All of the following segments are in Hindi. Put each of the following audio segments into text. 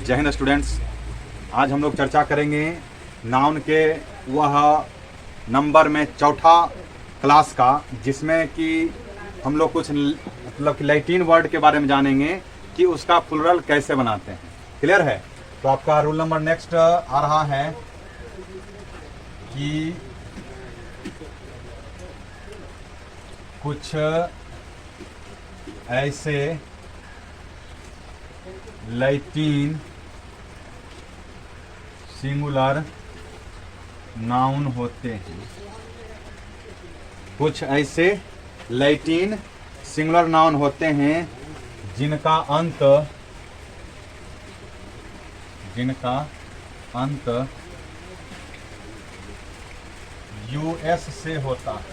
जय हिंद स्टूडेंट्स। आज हम लोग चर्चा करेंगे नाउन के वह नंबर में चौथा क्लास का, जिसमें कि हम लोग कुछ मतलब कि लैटिन वर्ड के बारे में जानेंगे कि उसका प्लूरल कैसे बनाते हैं। क्लियर है? तो आपका रूल नंबर नेक्स्ट आ रहा है कि कुछ ऐसे लैटिन सिंगुलर नाउन होते हैं। कुछ ऐसे लैटिन सिंगुलर नाउन होते हैं जिनका अंत यूएस से होता है।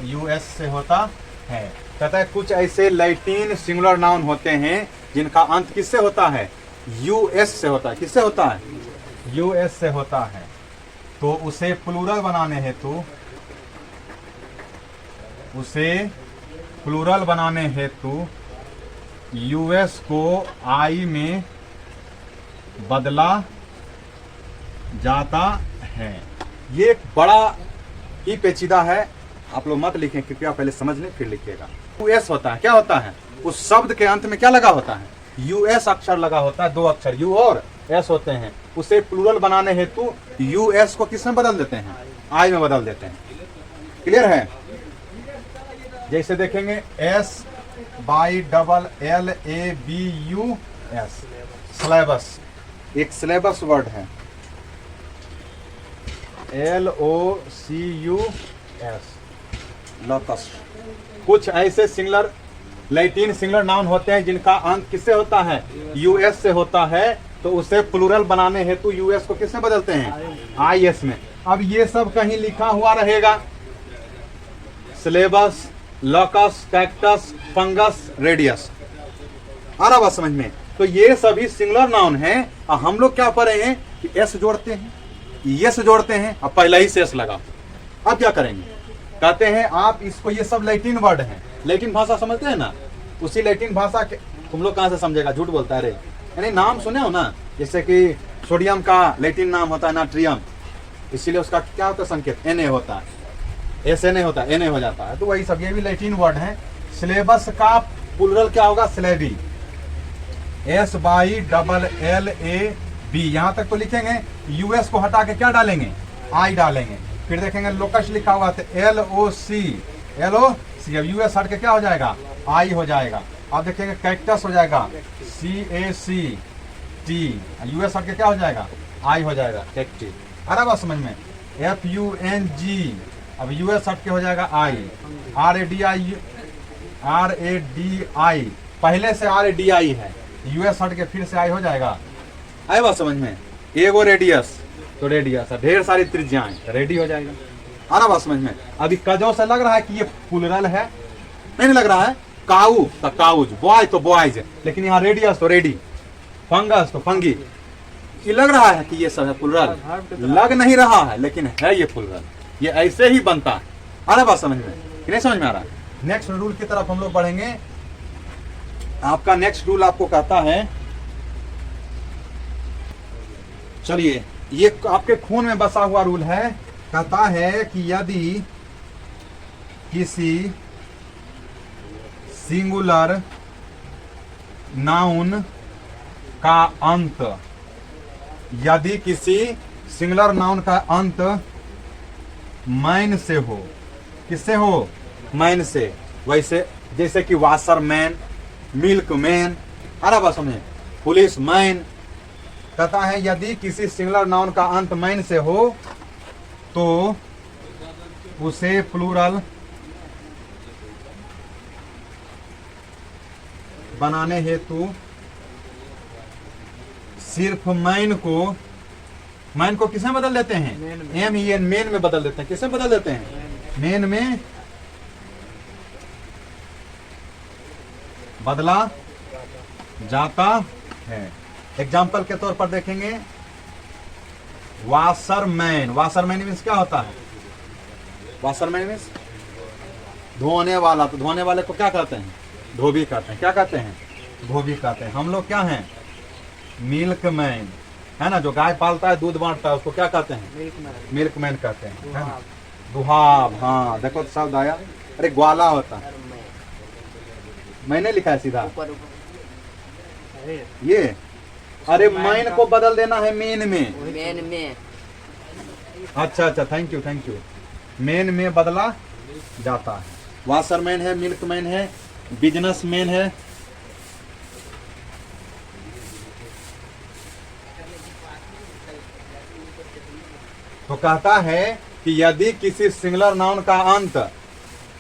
यूएस से होता है। कहता है कुछ ऐसे लैटिन सिंगुलर नाउन होते हैं जिनका अंत किससे होता है? यूएस से होता है। किससे होता है? यूएस से होता है। तो उसे प्लूरल बनाने हेतु यूएस को आई में बदला जाता है। ये एक बड़ा ही पेचीदा है, आप लोग मत लिखें कृपया, पहले समझ लें फिर लिखिएगा। यूएस होता है, क्या होता है? उस शब्द के अंत में क्या लगा होता है? यूएस अक्षर लगा होता है। दो अक्षर यू और एस होते हैं। उसे प्लूरल बनाने हेतु यूएस को किस में बदल देते हैं? आई में बदल देते हैं। क्लियर है? जैसे देखेंगे SYLLABUS, सिलेबस, एक सिलेबस वर्ड है। LOCUS, लॉकस। कुछ ऐसे लैटिन सिंगुलर नाउन होते हैं जिनका अंत किससे होता है? यूएस से होता है। तो उसे प्लूरल बनाने हेतु यूएस को किससे बदलते हैं? आईएस में। अब ये सब कहीं लिखा हुआ रहेगा, सिलेबस, लॉकस, कैक्टस, फंगस, रेडियस। आ रहा बात समझ में? तो ये सभी सिंगुलर नाउन हैं। और हम लोग क्या पढ़े हैं कि एस जोड़ते हैं, यस जोड़ते हैं। अब पहला ही से एस लगा। अब क्या करेंगे? कहते हैं आप इसको, ये सब लैटिन वर्ड हैं, लैटिन भाषा समझते हैं ना? उसी लैटिन भाषा के तुम लोग कहाँ से समझेगा? झूठ बोलता है रे। यानी नाम सुने हो ना, जैसे कि सोडियम का लैटिन नाम होता है नाट्रियम, इसीलिए उसका क्या होता है संकेत? Na होता है। ऐसे नहीं होता, Na हो जाता है। तो वही सब ये भी लैटिन वर्ड है। सिलेबस का प्लूरल क्या होगा? Syllable, SYLLAB। यहाँ तक तो लिखेंगे। यूएस को हटा के क्या डालेंगे? आई डालेंगे। फिर देखेंगे लोकस लिखा हुआ है LOC। अब यूएस हट के क्या हो जाएगा? आई हो जाएगा। अब देखेंगे कैक्टस हो जाएगा CACT। यूएस हट के क्या हो जाएगा? आई हो जाएगा, कैक्टी। अरे बात समझ में? FUNG, अब यूएस हट के हो जाएगा आई। RADI, पहले से RADI है, यूएस हट के फिर से आई हो जाएगा। आए बात समझ में? एगो रेडियस, तो रेडियस ढेर सारी त्रिज्याएं, रेडी हो जाएगा। आ रहा बात समझ में? अभी कजो से लग रहा है कि ये प्लूरल है? नहीं लग रहा है। काऊ तो काउज, बॉय तो बॉयज, लेकिन यहाँ रेडियस तो रेडी, फंगस तो फंगी। ये लग रहा है कि ये सब है प्लूरल? लग नहीं रहा है, लेकिन है ये प्लूरल। ये ऐसे ही बनता है। आ रहा बात समझ में कि नहीं समझ में आ रहा? नेक्स्ट रूल की तरफ हम लोग बढ़ेंगे। आपका नेक्स्ट रूल आपको कहता है, चलिए ये आपके खून में बसा हुआ रूल है। कहता है कि यदि किसी सिंगुलर नाउन का अंत, यदि किसी सिंगुलर नाउन का अंत मैन से हो, किससे हो? मैन से। वैसे जैसे कि वाशरमैन, मिल्कमैन, अरे बस में पुलिस मैन। कहता है यदि किसी सिंगुलर नाउन का अंत मैन से हो तो उसे प्लूरल बनाने हेतु सिर्फ मैन को किसमें बदल देते हैं? MEN, मेन में बदल देते हैं। किसमें बदल देते हैं? मेन में बदला जाता है। एग्जाम्पल के तौर पर देखेंगे, वाशरमैन। वाशरमैन मीन्स क्या होता है? वाशरमैन मीन्स धोने वाला। तो धोने वाले को क्या कहते हैं? धोबी कहते हैं। क्या कहते हैं? धोबी कहते हैं। हम लोग क्या हैं? मिल्क मैन, है ना, जो गाय पालता है, दूध बांटता है, उसको क्या कहते हैं? मिल्क मैन कहते हैं, है ना। दुहाब, हाँ देखो तो शब्द आया। अरे ग्वाला होता है, मैंने लिखा है सीधा ये। अरे मैन को बदल देना है मेन में। अच्छा अच्छा, थैंक यू। मेन में बदला जाता है। वाशरमैन है, मिल्क मैन है, बिजनेसमैन है। तो कहता है कि यदि किसी सिंगुलर नाउन का अंत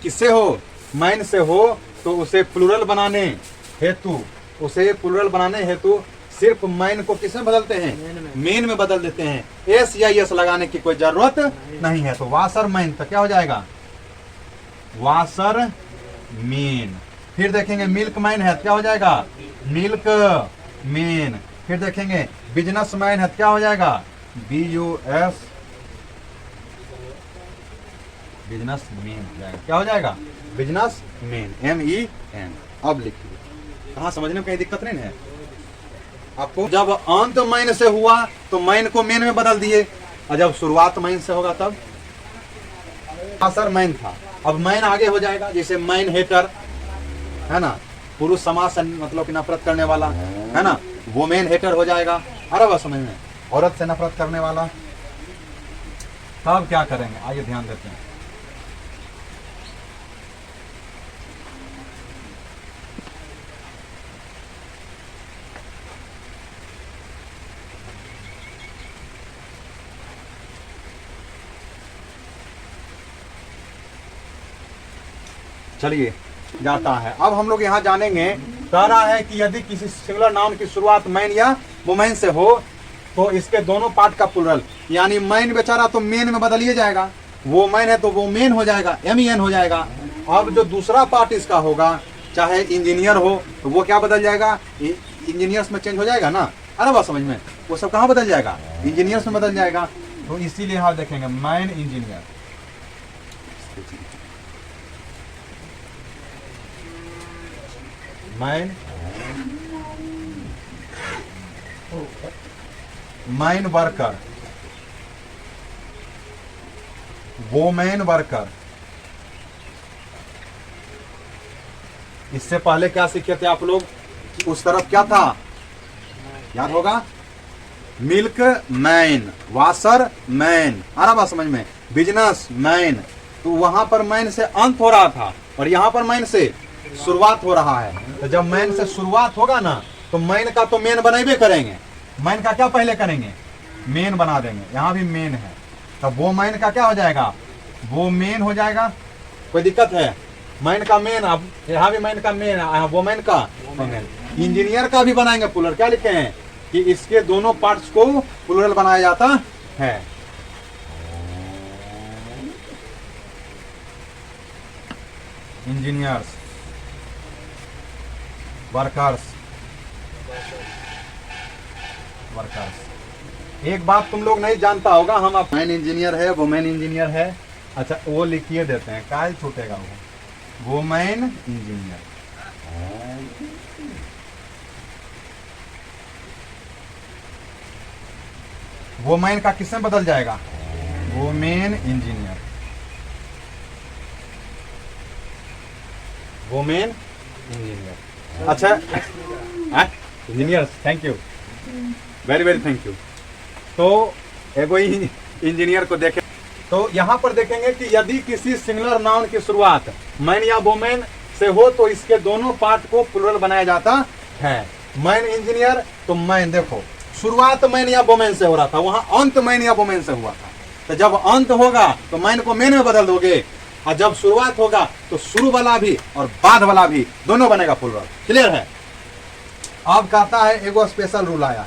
किससे हो? मैन से हो, तो उसे प्लूरल बनाने हेतु सिर्फ मैन को किसमें बदलते हैं? मेन में बदल देते हैं। एस या यस लगाने की कोई जरूरत नहीं है। तो वाशर मैन तो क्या हो जाएगा? Washer main. फिर देखेंगे मिल्क मैन है, क्या हो जाएगा? Milk man. फिर देखेंगे बिजनेस मैन है, क्या हो जाएगा? BUS, बिजनेस मैन हो जाएगा। क्या हो जाएगा? Business man, MEN। अब लिखिए, कहाँ समझने में कहीं दिक्कत नहीं है आपको? जब अंत मैन से हुआ तो मैन को मेन में बदल दिए, और जब शुरुआत मैन से होगा तब वाशर मैन था, अब मैन आगे हो जाएगा। जैसे मैन हेटर, है ना, पुरुष समाज से मतलब कि नफरत करने वाला, है ना, वो मैन हेटर हो जाएगा। अरे बस समझ में, औरत से नफरत करने वाला। तब क्या करेंगे, आइए ध्यान देते हैं। चलिए जाता है। अब हम लोग यहाँ जानेंगे, कह रहा है कि यदि किसी सिंगुलर नाउन की शुरुआत मैन या वुमेन से हो, तो इसके दोनों पार्ट का प्लूरल, यानी मैन बेचारा तो मेन में बदलिए जाएगा, वो मैन है तो वो मेन हो जाएगा, MEN हो जाएगा। अब जो दूसरा पार्ट इसका होगा, चाहे इंजीनियर हो, तो वो क्या बदल जाएगा? इंजीनियर्स में चेंज हो जाएगा ना। अरे बात समझ में, वो सब कहाँ बदल जाएगा? इंजीनियर्स में बदल जाएगा। तो इसीलिए हम देखेंगे man engineer. Mine worker, women worker. इससे पहले क्या सीखे थे आप लोग? उस तरफ क्या था, याद होगा? Milk man, washer man. आ रहा बात समझ में? Business man. तो वहां पर मैन से अंत हो रहा था, और यहां पर मैन से शुरुआत हो रहा है। तो जब मैन से शुरुआत होगा ना, तो मैन का तो मेन बनाइबे करेंगे। मैन का क्या पहले करेंगे? मेन बना देंगे। यहाँ भी मेन है, तब वो मैन का क्या हो जाएगा? वो मेन हो जाएगा। कोई दिक्कत है? मैन का मेन, अब यहाँ भी मैन का मेन, वो मैन का मेन। इंजीनियर का भी बनाएंगे प्लूरल। क्या लिखे हैं कि इसके दोनों पार्ट्स को प्लूरल बनाया जाता है। Engineers, workers. एक बात तुम लोग नहीं जानता होगा, हम आप मैन इंजीनियर है, वुमेन इंजीनियर है। अच्छा वो लिखिए देते हैं, काल छूटेगा वो वुमेन इंजीनियर। वुमेन का किससे बदल जाएगा? Women engineer, women engineer. अच्छा engineer, thank you, very very thank you. तो एगो इंजीनियर को देखें, तो यहाँ पर देखेंगे कि यदि किसी सिंगुलर नाउन की शुरुआत मैन या वुमेन से हो, तो इसके दोनों पार्ट को प्लूरल बनाया जाता है। मैन इंजीनियर, तो मैन देखो शुरुआत मैन या वुमेन से हो रहा था, वहां अंत मैन या वुमेन से हुआ था। तो जब अंत होगा तो मैन को मेन में बदल दोगे, और जब शुरुआत होगा तो शुरू वाला भी और बाद वाला भी दोनों बनेगा प्लूरल। क्लियर है? अब कहता है एगो स्पेशल रूल आया।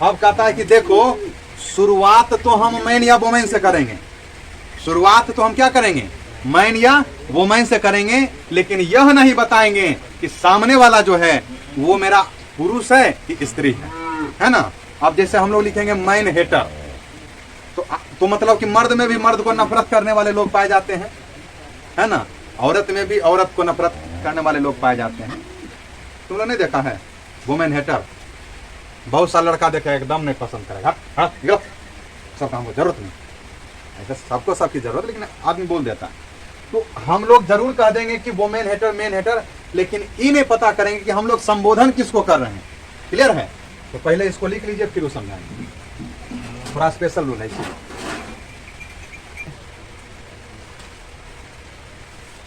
अब कहता है कि देखो शुरुआत तो हम मैन या वुमेन से करेंगे, शुरुआत तो हम क्या करेंगे? मैन या वुमेन से करेंगे, लेकिन यह नहीं बताएंगे कि सामने वाला जो है वो मेरा पुरुष है कि स्त्री है ना। अब जैसे हम लोग लिखेंगे मैन हेटर, तो मतलब कि मर्द में भी मर्द को नफरत करने वाले लोग पाए जाते हैं, है ना। औरत में भी औरत को नफरत करने वाले लोग पाए जाते हैं। तुम लोग नहीं देखा है वुमेन हेटर? बहुत सारा लड़का देखेगा एकदम नहीं पसंद करेगा, हाँ निकलो, सब काम को जरूरत नहीं। ऐसा सबको सबकी जरूरत, लेकिन आदमी बोल देता है। तो हम लोग जरूर कह देंगे कि वो मैन हेटर, लेकिन ये नहीं पता करेंगे कि हम लोग संबोधन किसको कर रहे हैं। क्लियर है? तो पहले इसको लिख लीजिए, फिर वो समझाएंगे। थोड़ा स्पेशल रूल है इसीलिए।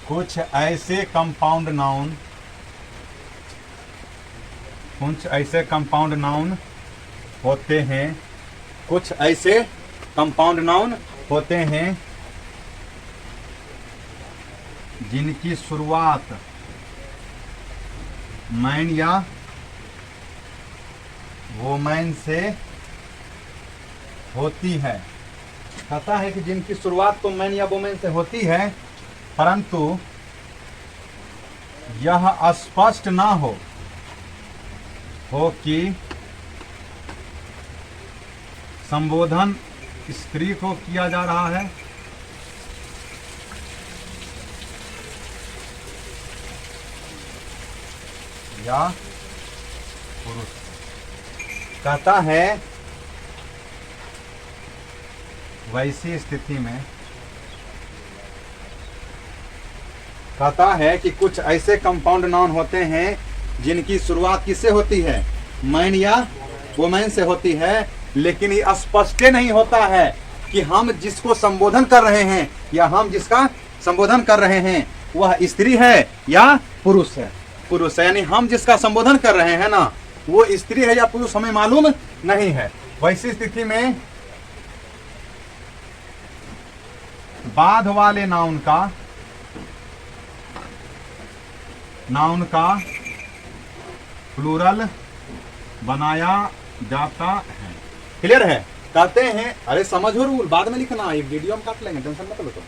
कुछ ऐसे कंपाउंड नाउन होते हैं, कुछ ऐसे कंपाउंड नाउन होते हैं जिनकी शुरुआत मैन या वोमैन से होती है। कहता है कि जिनकी शुरुआत तो मैन या वोमैन से होती है, परंतु यह स्पष्ट ना हो कि संबोधन स्त्री को किया जा रहा है या पुरुष। कहता है वैसी स्थिति में, कहता है कि कुछ ऐसे कंपाउंड नाउन होते हैं जिनकी शुरुआत किससे होती है, मैन या वोमैन से होती है, लेकिन ये स्पष्ट नहीं होता है कि हम जिसको संबोधन कर रहे हैं या हम जिसका संबोधन कर रहे हैं वह स्त्री है या पुरुष है। पुरुष है, यानी हम जिसका संबोधन कर रहे हैं ना वो स्त्री है या पुरुष हमें मालूम नहीं है। वैसी स्थिति में बाद वाले नाउन का प्लूरल बनाया जाता है। क्लियर है? कहते हैं, अरे समझो रूल, बाद में लिखना, ये वीडियो में काट लेंगे, टेंशन मत लो। तो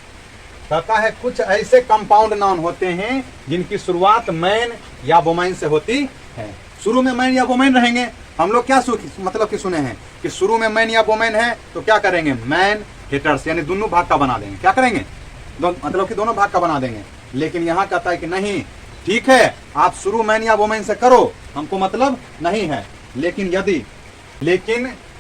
कहता है कुछ ऐसे कंपाउंड नाउन होते हैं जिनकी शुरुआत मैन या वोमैन से होती है। शुरू में मैन या वोमैन रहेंगे। हम लोग क्या मतलब कि सुने हैं कि शुरू में मैन या वोमैन है तो क्या करेंगे, मैन हेटर्स, यानी दोनों भाग का बना देंगे। क्या करेंगे, मतलब कि दोनों भाग का बना देंगे। लेकिन यहाँ कहता है कि नहीं, ठीक है आप शुरू मैन या वोमैन से करो, हमको मतलब नहीं है, लेकिन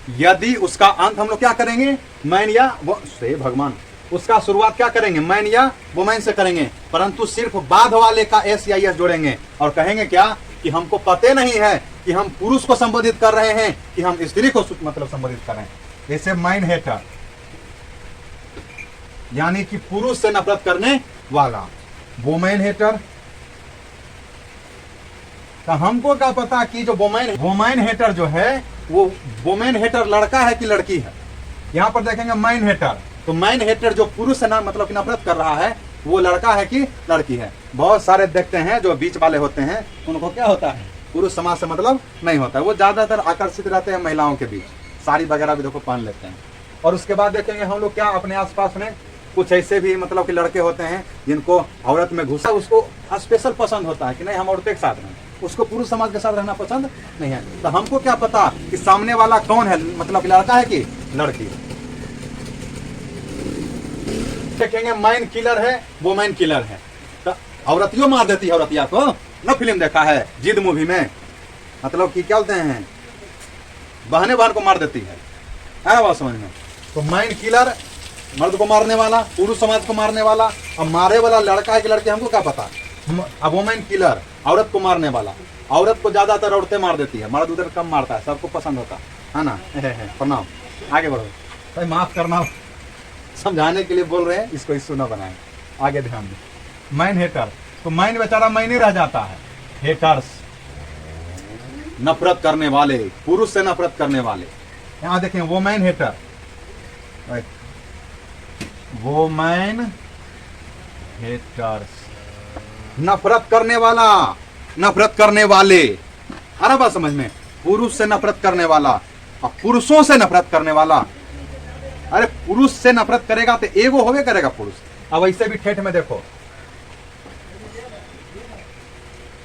यदि उसका अंत हम लोग क्या करेंगे, मैन या वो से भगवान, उसका शुरुआत क्या करेंगे, मैन या वोमैन से करेंगे, परंतु सिर्फ बाद वाले का एस या एस जोड़ेंगे और कहेंगे क्या कि हमको पता नहीं है कि हम पुरुष को संबोधित कर रहे हैं कि हम स्त्री को मतलब संबोधित कर रहे हैं। जैसे मैन हेटर यानी कि पुरुष से नफरत करने वाला, वोमैन हेटर। तो हमको क्या पता कि जो वोमैन हेटर जो है वो वोमैन हेटर लड़का है कि लड़की है। यहाँ पर देखेंगे मैन हेटर, तो मैन हेटर जो पुरुष से मतलब नफरत कर रहा है वो लड़का है कि लड़की है। बहुत सारे देखते हैं जो बीच वाले होते हैं उनको क्या होता है, पुरुष समाज से मतलब नहीं होता है, वो ज्यादातर आकर्षित रहते हैं महिलाओं के बीच, साड़ी वगैरह भी देखो पहन लेते हैं। और उसके बाद देखेंगे हम लोग क्या अपने आसपास में कुछ ऐसे भी मतलब कि लड़के होते हैं जिनको औरत में घुसा उसको स्पेशल पसंद होता है कि नहीं हम औरतें के साथ रहें, उसको पुरुष समाज के साथ रहना पसंद नहीं है। तो हमको क्या पता कि सामने वाला कौन है, मतलब लड़का है कि लड़की। देखेंगे मैन किलर है, वो मैन किलर है, तो औरतियों मार देती है औरतिया को ना। फिल्म देखा है जिद मूवी में, मतलब कि क्या बोलते हैं, बहने बहन को मार देती है ना बात समझ में। तो मैन किलर मर्द को मारने वाला, पुरुष समाज को मारने वाला, अब मारे वाला लड़का है कि लड़की हमको क्या पता। अब वोमेन किलर औरत को मारने वाला, औरत को ज्यादातर औरतें मार देती है, मर्द उधर कम मारता है, सबको पसंद होता है ना। प्रणाम, आगे बढ़ो भाई, माफ करना, समझाने के लिए बोल रहे हैं, इसको इश्यू ना बनाए, आगे ध्यान दे। मैन हेटर, तो मैन बेचारा मैंने रह जाता है, हेटर्स नफरत करने वाले, पुरुष से नफरत करने वाले। यहाँ देखें वोमैन हेटर, वोमैन हेटर्स नफरत करने वाला, नफरत करने वाले, आ रहा बात समझ में, पुरुष से नफरत करने वाला और पुरुषों से नफरत करने वाला। अरे पुरुष से नफरत करेगा तो एगो होवे करेगा पुरुष। अब ऐसे भी ठेठ में देखो,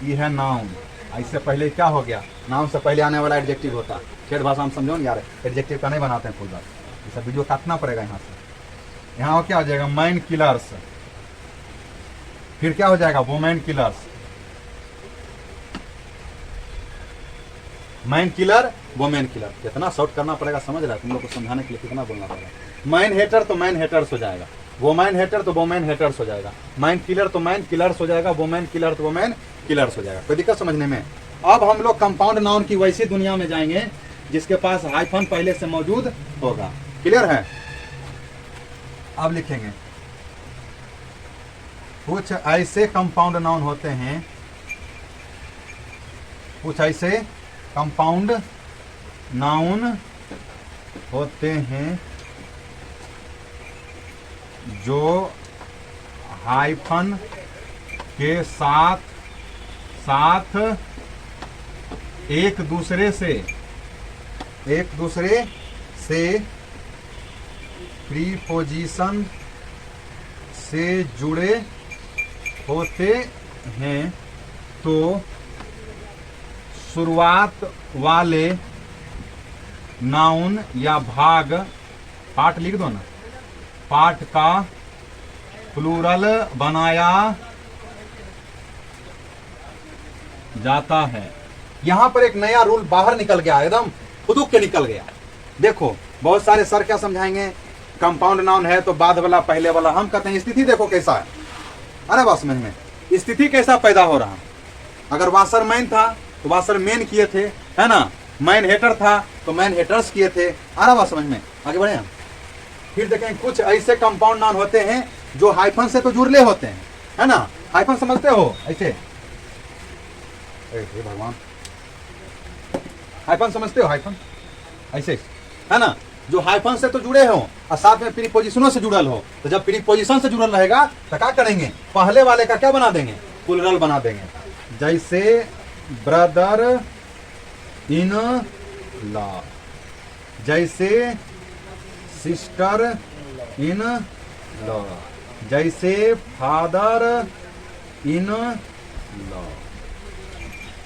ये है नाउन, ऐसे पहले क्या हो गया, नाउन से पहले आने वाला एडजेक्टिव होता है। ठेठ भाषा हम समझो ना यार, एडजेक्टिव का नहीं बनाते हैं फुल बात, ये सब वीडियो काटना पड़ेगा यहाँ से। यहाँ क्या हो जाएगा, मैन किलर्स, फिर क्या हो जाएगा, women killers, man killer women killer. कितना शॉर्ट करना पड़ेगा समझ रहा है, तुम लोग को समझाने के लिए कितना बोलना पड़ेगा। मैन हेटर तो मैन हेटर्स हो जाएगा, वोमेन हेटर तो वोमेन हेटर्स हो जाएगा, मैन किलर तो मैन किलर्स हो जाएगा, वोमेन किलर तो वोमेन किलर्स हो जाएगा। कोई दिक्कत समझने में? अब हम लोग कंपाउंड नाउन की वैसी दुनिया में जाएंगे जिसके पास हाइफन पहले से मौजूद होगा। क्लियर है? अब लिखेंगे कुछ ऐसे कंपाउंड नाउन होते हैं, कुछ ऐसे कंपाउंड नाउन होते हैं जो हाइफन के साथ साथ एक दूसरे से प्रीपोजिशन से जुड़े होते हैं। तो शुरुआत वाले नाउन या भाग, पार्ट लिख दो ना, पार्ट का प्लूरल बनाया जाता है। यहां पर एक नया रूल बाहर निकल गया, एकदम खुदुक के निकल गया। देखो बहुत सारे सर क्या समझाएंगे, कंपाउंड नाउन है तो बाद वाला पहले वाला। हम कहते हैं स्थिति देखो कैसा है। अरे बात समझ में, स्थिति कैसा पैदा हो रहा। अगर वासर मैन था तो वासर मैन किए थे, है ना। मैन हेटर था तो मैन हेटर्स किए थे। अरे बात समझ में, आगे बढ़े हम। फिर देखें कुछ ऐसे कंपाउंड नाउन होते हैं जो हाइफन से तो जुड़ले होते हैं, है ना। हाइफन समझते हो ऐसे, हे भगवान, हाइफन समझते हो? हाइफन ऐसे, है ना, जो हाइफन से तो जुड़े हो और साथ में प्रीपोजिशनों से जुड़ल हो। तो जब प्रीपोजिशन से जुड़ल रहेगा तो क्या करेंगे, पहले वाले का क्या बना देंगे, प्लूरल बना देंगे। जैसे ब्रदर इन लॉ, जैसे सिस्टर इन लॉ, जैसे फादर इन लॉ।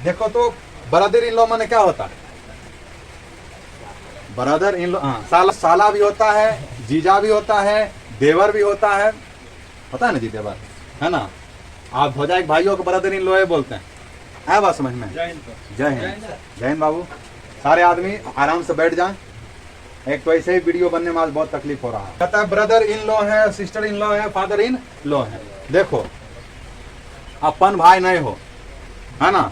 देखो तो ब्रदर इन लॉ माने क्या होता है, ब्रदर इन लॉ, साला भी होता है, जीजा भी होता है, देवर भी होता है ना जी, देवर, है ना। आप भौजाई भाइयों को ब्रदर इन लॉ बोलते हैं। है बात समझ में? जय हिंद, जय हिंद बाबू। सारे आदमी आराम से बैठ जाएं। एक तो ऐसे ही वीडियो बनने में आज बहुत तकलीफ हो रहा है। कहता है ब्रदर इन लॉ है, सिस्टर इन लॉ है, फादर इन लॉ है। देखो अपन भाई नहीं हो, है ना,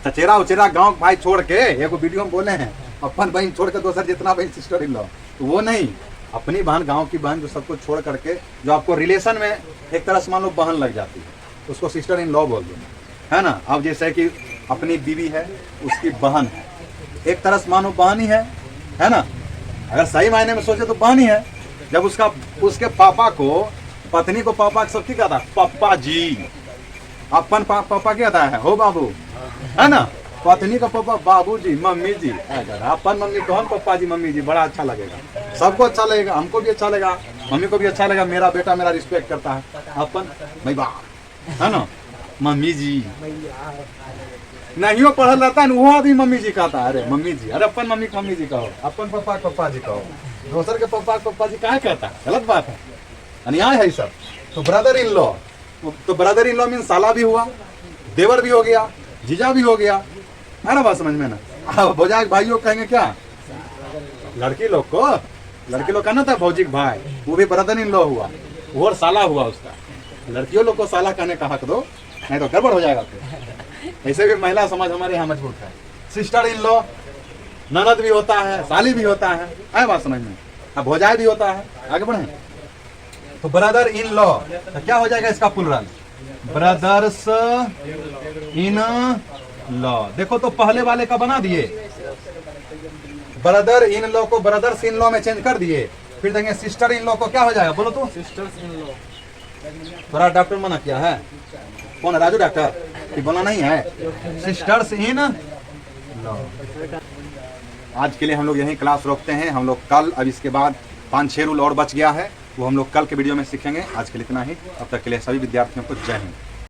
चचेरा उचेरा गांव भाई छोड़ के, एक वीडियो में बोले हैं अपन बहन छोड़ के दोसर जितना बहन सिस्टर इन लॉ, तो वो नहीं, अपनी बहन, गांव की बहन, जो सब कुछ छोड़ करके जो आपको रिलेशन में एक तरह से मान लो बहन लग जाती है, उसको सिस्टर इन लॉ बोल दो, है ना। अब जैसे कि अपनी बीवी है, उसकी बहन है, एक तरह से मानो बहन ही है ना। अगर सही मायने में सोचे तो बहन ही है। जब उसके पापा को, पत्नी को पापा सब की कहता है, पापा जी। अपन पापा क्या कहता है, हो बाबू, है ना। पत्नी का पापा बाबू जी, मम्मी जी। अपन मम्मी तो हम पापा जी, मम्मी जी, बड़ा अच्छा लगेगा, सबको अच्छा लगेगा, हमको भी अच्छा लगेगा, मम्मी को भी अच्छा लगेगा, मेरा बेटा मेरा रिस्पेक्ट करता है। अपन भाई बाप, है ना, मम्मी जी। नहीं हो पढ़ल रहता है वो आदमी मम्मी जी कहता है। अरे मम्मी जी, अरे अपन मम्मी मम्मी जी कहो, अपन पापा पप्पा जी कहो, दोसर के पप्पा जी काहे कहता है, गलत बात है, अन्याय है सब। तो ब्रदर इन लॉ, तो ब्रदर इन लॉ मीन साला भी हुआ, देवर भी हो गया, जीजा भी हो गया, है ना। बात समझ में ना। अब भौजाई भाइयों कहेंगे क्या, लड़की लोग कहना था भौजी भाई, वो भी ब्रदर इन लॉ हुआ, वो और साला हुआ उसका। लड़कियों लोग को साला कहने का हक दो, नहीं तो गड़बड़ हो जाएगा फिर। ऐसे भी महिला समाज हमारे यहाँ मजबूत है। सिस्टर इन लॉ, ननद भी होता है, साली भी होता है बात समझ में। अब भौजाई भी होता है। आगे बढ़े तो ब्रदर इन लॉ, तो क्या हो जाएगा इसका प्लूरल, ब्रदर्स इन लॉ। देखो तो पहले वाले का बना दिए, ब्रदर इन लॉ को ब्रदर्स इन लॉ में चेंज कर दिए। फिर देंगे सिस्टर इन लॉ को क्या हो जाएगा, बोलो तो, सिस्टर्स इन लॉ। थोड़ा डॉक्टर मना किया है, कौन है, राजू डॉक्टर, ये बोला नहीं है, सिस्टर्स इन लॉ। आज के लिए हम लोग यही क्लास रोकते हैं। हम लोग कल, अब इसके बाद 5-6 रूल और बच गया है, वो हम लोग कल के वीडियो में सीखेंगे। आज के लिए इतना ही, तब तक के लिए सभी विद्यार्थियों को जय हिंद।